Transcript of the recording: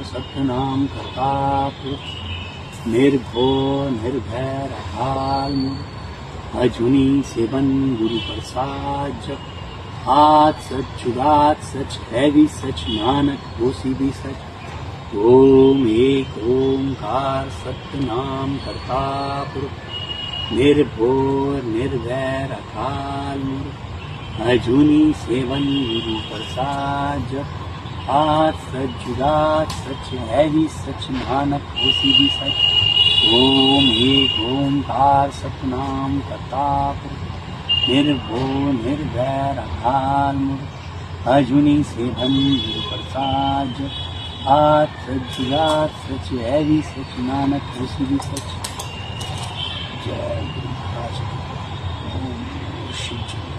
सतनाम करता पुरुष निर्भो निर्भय रहाल मूर्ख अजुनी सेवन गुरु प्रसाद जप हाथ सच जुगात सच है भी सच नानक होसी भी सच ओम एक ओंकार सतनाम करता पुरुष निर्भोर निर्भय रखाल मूर्ख अजुनी सेवन गुरु प्रसाद जप हाथ सच जुगात सच है भी सच नानक होसी भी सच ओम एक ओंकार सतनाम करता पुरुष निर्भो निर्भय रखाल मूर्ख अजुनी सेवन गुरु प्रसाद जप हाथ सच जुगात सच है भी सच नानक होसी भी सच जय गुरु महाराज ओम शिव जी।